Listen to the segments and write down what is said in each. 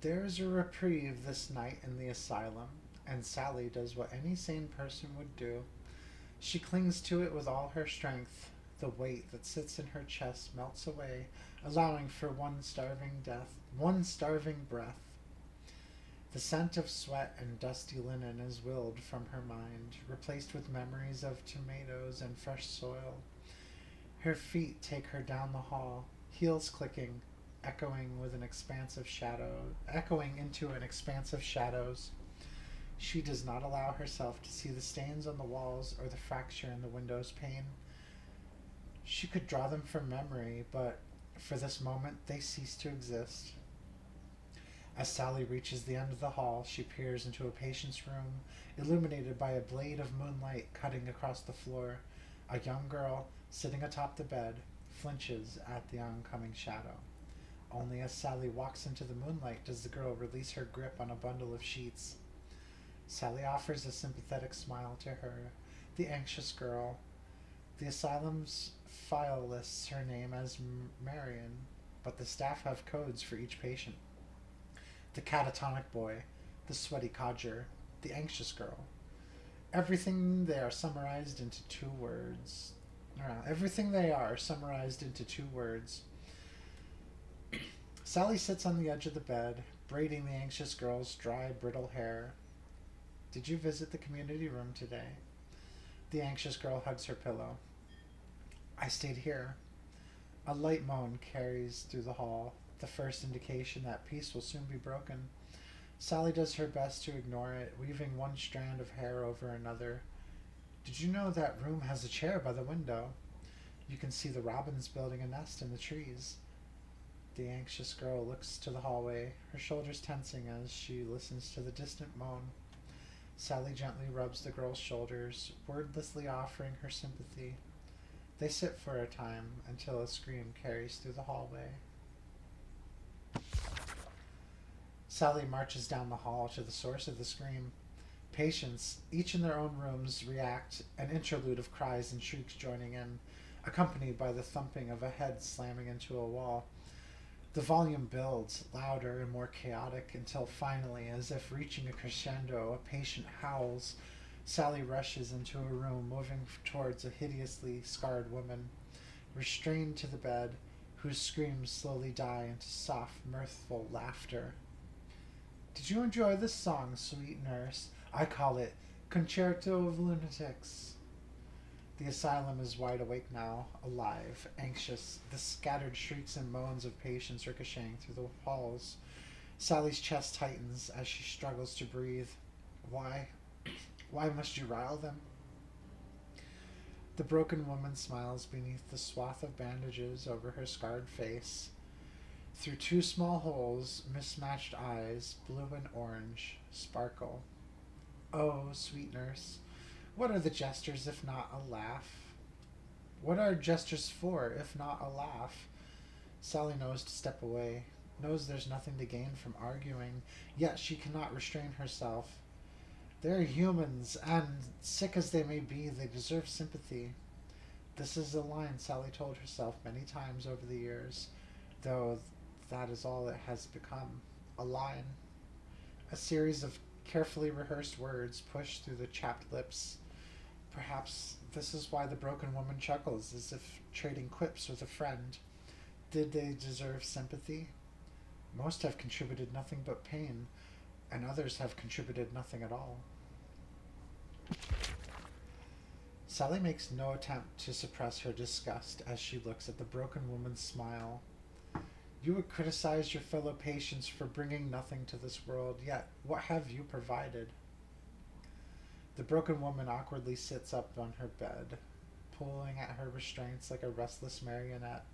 There is a reprieve this night in the asylum, and Sally does what any sane person would do. She clings to it with all her strength. The weight that sits in her chest melts away, allowing for one starving breath. The scent of sweat and dusty linen is willed from her mind, replaced with memories of tomatoes and fresh soil. Her feet take her down the hall, heels clicking, echoing into an expanse of shadows. She does not allow herself to see the stains on the walls or the fracture in the window's pane. She could draw them from memory, but for this moment they cease to exist. As Sally reaches the end of the hall, she peers into a patient's room, illuminated by a blade of moonlight cutting across the floor. A young girl, sitting atop the bed, flinches at the oncoming shadow. Only as Sally walks into the moonlight does the girl release her grip on a bundle of sheets. Sally offers a sympathetic smile to her, the anxious girl. The asylum's file lists her name as Marion, but the staff have codes for each patient. The catatonic boy, the sweaty codger, the anxious girl. Everything they are summarized into two words. Everything they are summarized into two words. Sally sits on the edge of the bed, braiding the anxious girl's dry, brittle hair. Did you visit the community room today? The anxious girl hugs her pillow. I stayed here. A light moan carries through the hall, the first indication that peace will soon be broken. Sally does her best to ignore it, weaving one strand of hair over another. Did you know that room has a chair by the window? You can see the robins building a nest in the trees. The anxious girl looks to the hallway, her shoulders tensing as she listens to the distant moan. Sally gently rubs the girl's shoulders, wordlessly offering her sympathy. They sit for a time until a scream carries through the hallway. Sally marches down the hall to the source of the scream. Patients, each in their own rooms, react, an interlude of cries and shrieks joining in, accompanied by the thumping of a head slamming into a wall. The volume builds, louder and more chaotic, until finally, as if reaching a crescendo, a patient howls. Sally rushes into a room, moving towards a hideously scarred woman, restrained to the bed, whose screams slowly die into soft, mirthful laughter. Did you enjoy this song, sweet nurse? I call it Concerto of Lunatics. The asylum is wide awake now, alive, anxious, the scattered shrieks and moans of patients ricocheting through the halls. Sally's chest tightens as she struggles to breathe. Why? Why must you rile them? The broken woman smiles beneath the swath of bandages over her scarred face. Through two small holes, mismatched eyes, blue and orange, sparkle. Oh, sweet nurse, what are the gestures if not a laugh? What are gestures for if not a laugh? Sally knows to step away, knows there's nothing to gain from arguing, yet she cannot restrain herself. They're humans, and sick as they may be, they deserve sympathy. This is a line Sally told herself many times over the years, though that is all it has become, a line. A series of carefully rehearsed words pushed through the chapped lips. Perhaps this is why the broken woman chuckles, as if trading quips with a friend. Did they deserve sympathy? Most have contributed nothing but pain, and others have contributed nothing at all. Sally makes no attempt to suppress her disgust as she looks at the broken woman's smile. You would criticize your fellow patients for bringing nothing to this world, yet what have you provided? The broken woman awkwardly sits up on her bed, pulling at her restraints like a restless marionette.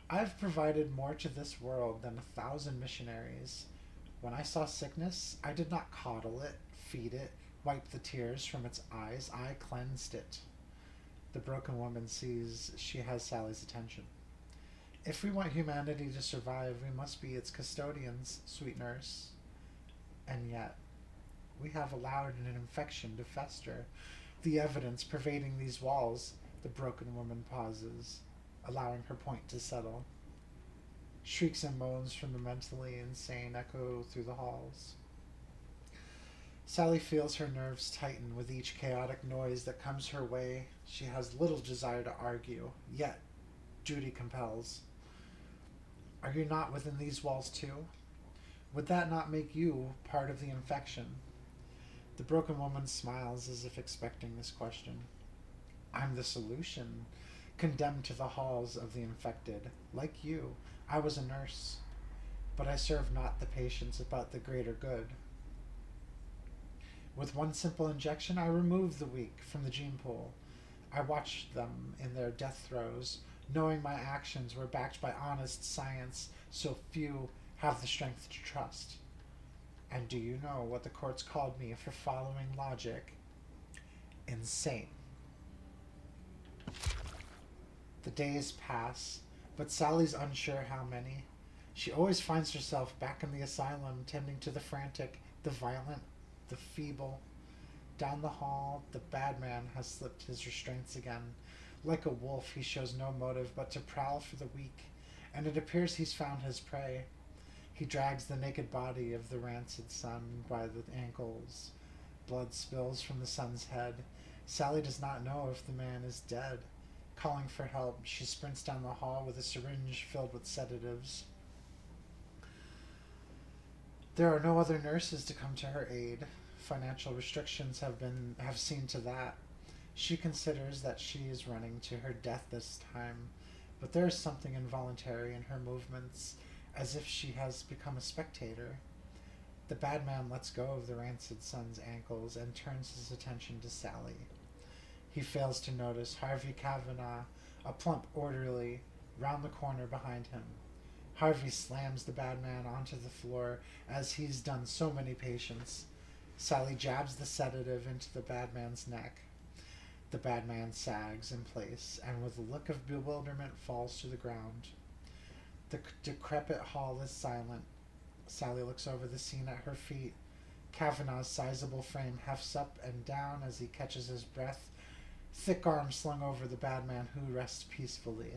I've provided more to this world than 1,000 missionaries. When I saw sickness, I did not coddle it, feed it, wipe the tears from its eyes. I cleansed it. The broken woman sees she has Sally's attention. If we want humanity to survive, we must be its custodians, sweet nurse. And yet, we have allowed an infection to fester. The evidence pervading these walls. The broken woman pauses, allowing her point to settle. Shrieks and moans from the mentally insane echo through the halls. Sally feels her nerves tighten with each chaotic noise that comes her way. She has little desire to argue, yet duty compels. Are you not within these walls too? Would that not make you part of the infection? The broken woman smiles as if expecting this question. I'm the solution, condemned to the halls of the infected. Like you, I was a nurse, but I serve not the patients but the greater good. With one simple injection, I removed the weak from the gene pool. I watched them in their death throes, knowing my actions were backed by honest science so few have the strength to trust. And do you know what the courts called me for following logic? Insane. The days pass, but Sally's unsure how many. She always finds herself back in the asylum, tending to the frantic, the violent, the feeble. Down the hall, the bad man has slipped his restraints again. Like a wolf, he shows no motive but to prowl for the weak, and it appears he's found his prey. He drags the naked body of the rancid son by the ankles. Blood spills from the son's head. Sally does not know if the man is dead. Calling for help, she sprints down the hall with a syringe filled with sedatives. There are no other nurses to come to her aid. Financial restrictions have seen to that. She considers that she is running to her death this time, but there is something involuntary in her movements, as if she has become a spectator. The bad man lets go of the rancid son's ankles and turns his attention to Sally. He fails to notice Harvey Kavanagh, a plump orderly, round the corner behind him. Harvey slams the bad man onto the floor, as he's done so many patients. Sally jabs the sedative into the bad man's neck. The bad man sags in place, and with a look of bewilderment falls to the ground. The decrepit hall is silent. Sally looks over the scene at her feet. Kavanagh's sizable frame hefts up and down as he catches his breath, thick arms slung over the bad man who rests peacefully.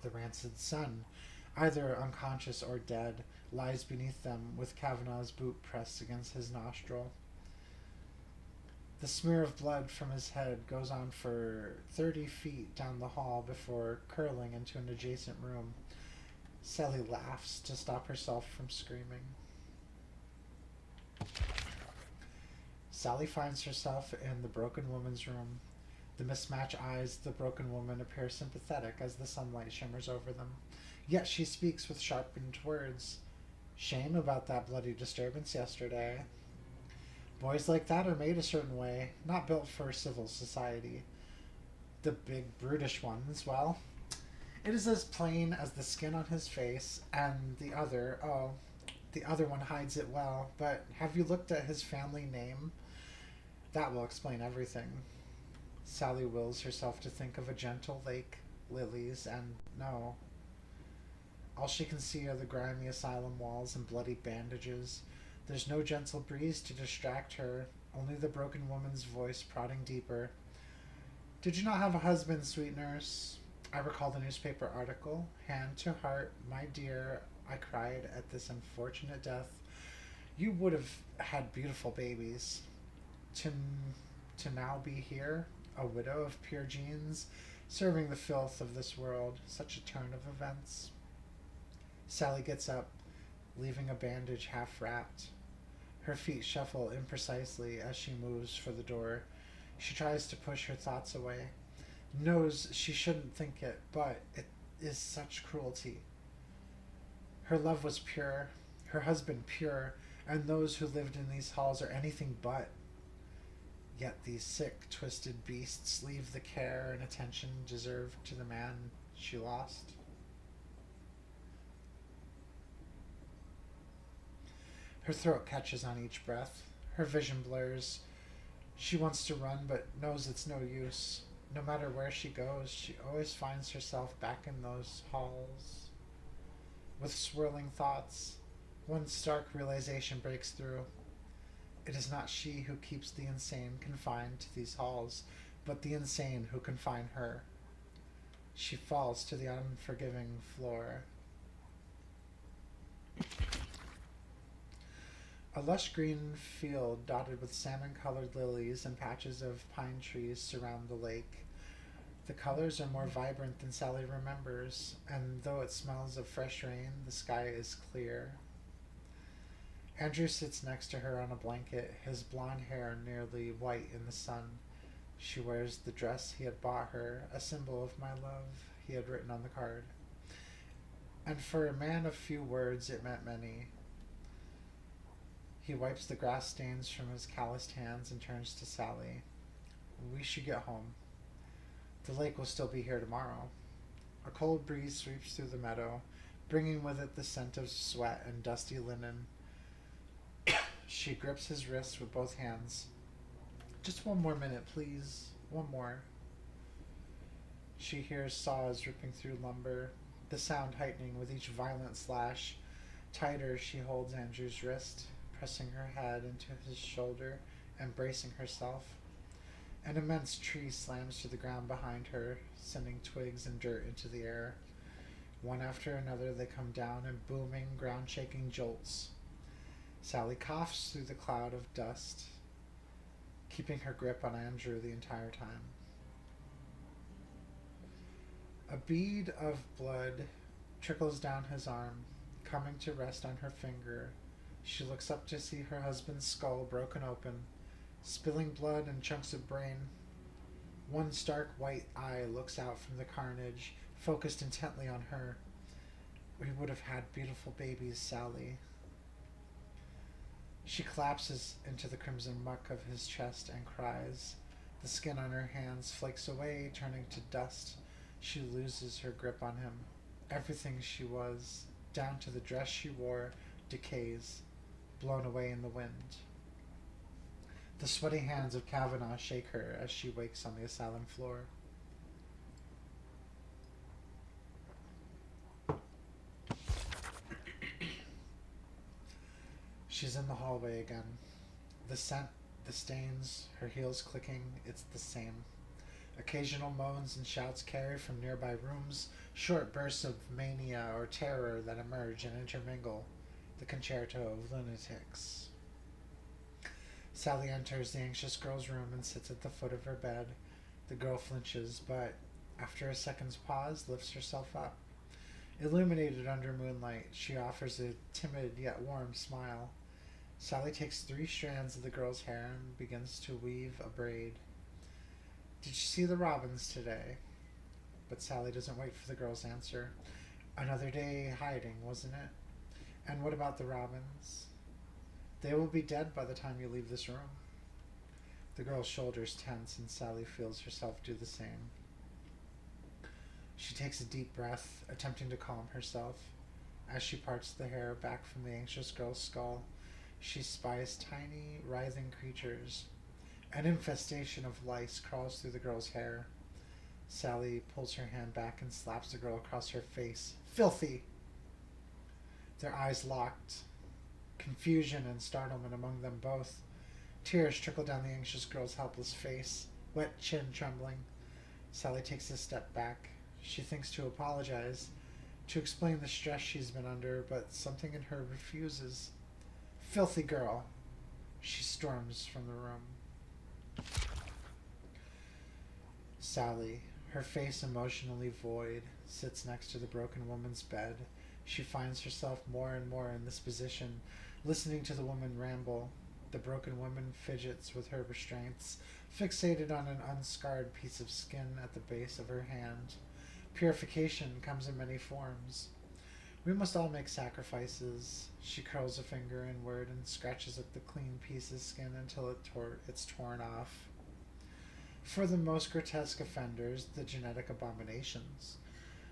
The rancid son, either unconscious or dead, lies beneath them with Kavanagh's boot pressed against his nostril. The smear of blood from his head goes on for 30 feet down the hall before curling into an adjacent room. Sally laughs to stop herself from screaming. Sally finds herself in the broken woman's room. The mismatched eyes of the broken woman appear sympathetic as the sunlight shimmers over them. Yet she speaks with sharpened words. Shame about that bloody disturbance yesterday. Boys like that are made a certain way, not built for civil society. The big brutish ones, well, it is as plain as the skin on his face, and the other one hides it well, but have you looked at his family name? That will explain everything. Sally wills herself to think of a gentle lake, lilies, and no. All she can see are the grimy asylum walls and bloody bandages. There's no gentle breeze to distract her, only the broken woman's voice prodding deeper. Did you not have a husband, sweet nurse? I recall the newspaper article. Hand to heart, my dear, I cried at this unfortunate death. You would have had beautiful babies. To now be here, a widow of pure genes, serving the filth of this world, such a turn of events. Sally gets up, leaving a bandage half wrapped. Her feet shuffle imprecisely as she moves for the door. She tries to push her thoughts away. Knows she shouldn't think it, but it is such cruelty. Her love was pure, her husband pure, and those who lived in these halls are anything but. Yet these sick, twisted beasts leave the care and attention deserved to the man she lost. Her throat catches on each breath. Her vision blurs. She wants to run, but knows it's no use. No matter where she goes, she always finds herself back in those halls. With swirling thoughts, one stark realization breaks through. It is not she who keeps the insane confined to these halls, but the insane who confine her. She falls to the unforgiving floor. A lush green field dotted with salmon-colored lilies and patches of pine trees surround the lake. The colors are more vibrant than Sally remembers, and though it smells of fresh rain, the sky is clear. Andrew sits next to her on a blanket, his blonde hair nearly white in the sun. She wears the dress he had bought her, a symbol of my love, he had written on the card. And for a man of few words, it meant many. He wipes the grass stains from his calloused hands and turns to Sally. We should get home. The lake will still be here tomorrow. A cold breeze sweeps through the meadow, bringing with it the scent of sweat and dusty linen. She grips his wrist with both hands. Just one more minute, please. One more. She hears saws ripping through lumber, the sound heightening with each violent slash. Tighter she holds Andrew's wrist, pressing her head into his shoulder and bracing herself. An immense tree slams to the ground behind her, sending twigs and dirt into the air. One after another they come down in booming, ground-shaking jolts. Sally coughs through the cloud of dust, keeping her grip on Andrew the entire time. A bead of blood trickles down his arm, coming to rest on her finger. She looks up to see her husband's skull broken open, spilling blood and chunks of brain. One stark white eye looks out from the carnage, focused intently on her. We would have had beautiful babies, Sally. She collapses into the crimson muck of his chest and cries. The skin on her hands flakes away, turning to dust. She loses her grip on him. Everything she was, down to the dress she wore, decays, blown away in the wind. The sweaty hands of Kavanaugh shake her as she wakes on the asylum floor. She's in the hallway again. The scent, the stains, her heels clicking, it's the same. Occasional moans and shouts carry from nearby rooms, short bursts of mania or terror that emerge and intermingle. The concerto of lunatics. Sally enters the anxious girl's room and sits at the foot of her bed. The girl flinches, but after a second's pause, lifts herself up. Illuminated under moonlight, she offers a timid yet warm smile. Sally takes 3 strands of the girl's hair and begins to weave a braid. Did you see the robins today? But Sally doesn't wait for the girl's answer. Another day hiding, wasn't it? And what about the robins? They will be dead by the time you leave this room. The girl's shoulders tense and Sally feels herself do the same. She takes a deep breath, attempting to calm herself. As she parts the hair back from the anxious girl's skull, she spies tiny, writhing creatures. An infestation of lice crawls through the girl's hair. Sally pulls her hand back and slaps the girl across her face. Filthy! Their eyes locked. Confusion and startlement among them both. Tears trickle down the anxious girl's helpless face, wet chin trembling. Sally takes a step back. She thinks to apologize, to explain the stress she's been under, but something in her refuses. Filthy girl! She storms from the room. Sally, her face emotionally void, sits next to the broken woman's bed. She finds herself more and more in this position, listening to the woman ramble. The broken woman fidgets with her restraints, fixated on an unscarred piece of skin at the base of her hand. Purification comes in many forms. We must all make sacrifices. She curls a finger inward and scratches at the clean piece of skin until it's torn off. For the most grotesque offenders, the genetic abominations,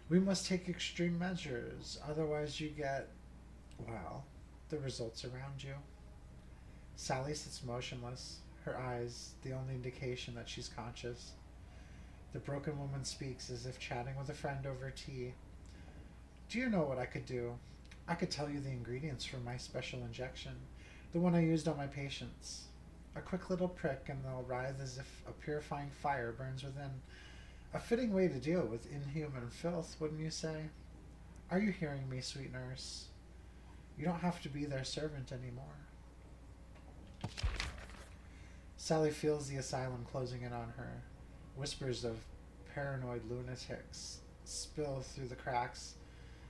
we must take extreme measures, otherwise you get, well, the results around you. Sally sits motionless, her eyes the only indication that she's conscious. The broken woman speaks as if chatting with a friend over tea. Do you know what I could do? I could tell you the ingredients for my special injection, the one I used on my patients. A quick little prick and they'll writhe as if a purifying fire burns within. A fitting way to deal with inhuman filth, wouldn't you say? Are you hearing me, sweet nurse? You don't have to be their servant anymore. Sally feels the asylum closing in on her. Whispers of paranoid lunatics spill through the cracks.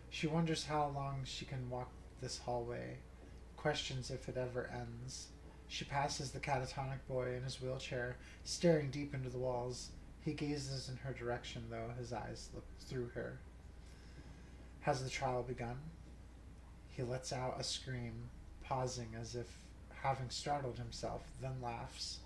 She wonders how long she can walk this hallway, questions if it ever ends. She passes the catatonic boy in his wheelchair, staring deep into the walls. He gazes in her direction, though his eyes look through her. Has the trial begun? He lets out a scream, pausing as if having startled himself, then laughs.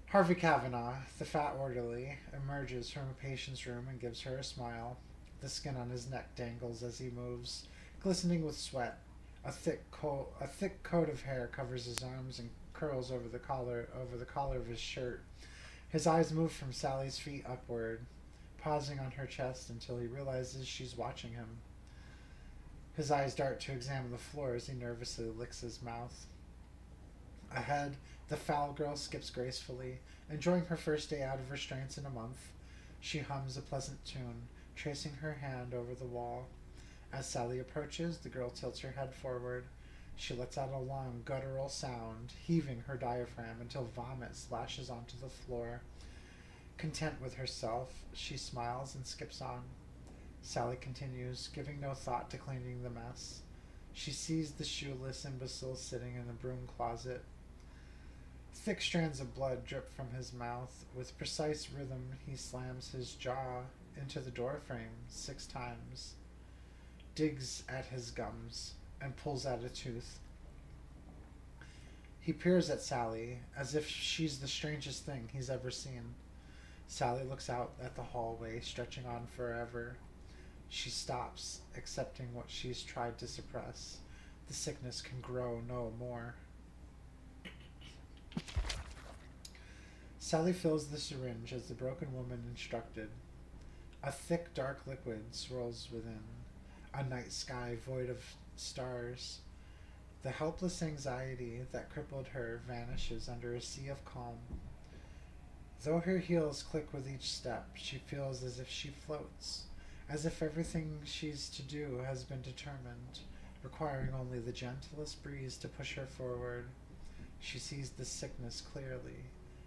Harvey Kavanaugh, the fat orderly, emerges from a patient's room and gives her a smile. The skin on his neck dangles as he moves, glistening with sweat. A thick coat of hair covers his arms and curls over the collar of his shirt. His eyes move from Sally's feet upward, pausing on her chest until he realizes she's watching him. His eyes dart to examine the floor as he nervously licks his mouth. Ahead, the foul girl skips gracefully, enjoying her first day out of restraints in a month. She hums a pleasant tune, tracing her hand over the wall. As Sally approaches, the girl tilts her head forward. She lets out a long, guttural sound, heaving her diaphragm until vomit splashes onto the floor. Content with herself, she smiles and skips on. Sally continues, giving no thought to cleaning the mess. She sees the shoeless imbecile sitting in the broom closet. Thick strands of blood drip from his mouth. With precise rhythm, he slams his jaw into the doorframe 6 times, digs at his gums, and pulls out a tooth. He peers at Sally, as if she's the strangest thing he's ever seen. Sally looks out at the hallway, stretching on forever. She stops, accepting what she's tried to suppress. The sickness can grow no more. Sally fills the syringe as the broken woman instructed. A thick, dark liquid swirls within, a night sky void of stars. The helpless anxiety that crippled her vanishes under a sea of calm. Though her heels click with each step, she feels as if she floats, as if everything she's to do has been determined, requiring only the gentlest breeze to push her forward. She sees the sickness clearly.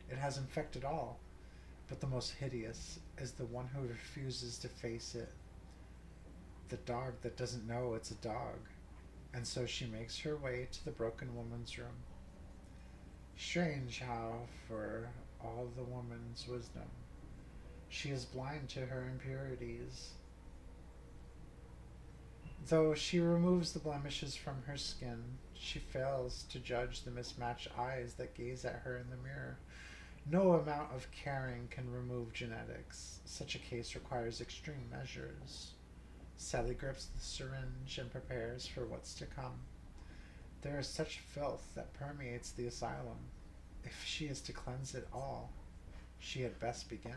It has infected all, but the most hideous is the one who refuses to face it. The dog that doesn't know it's a dog. And so she makes her way to the broken woman's room. Strange how, for all the woman's wisdom, she is blind to her impurities. Though she removes the blemishes from her skin, she fails to judge the mismatched eyes that gaze at her in the mirror. No amount of caring can remove genetics. Such a case requires extreme measures. Sally grips the syringe and prepares for what's to come. There is such filth that permeates the asylum. If she is to cleanse it all, she had best begin.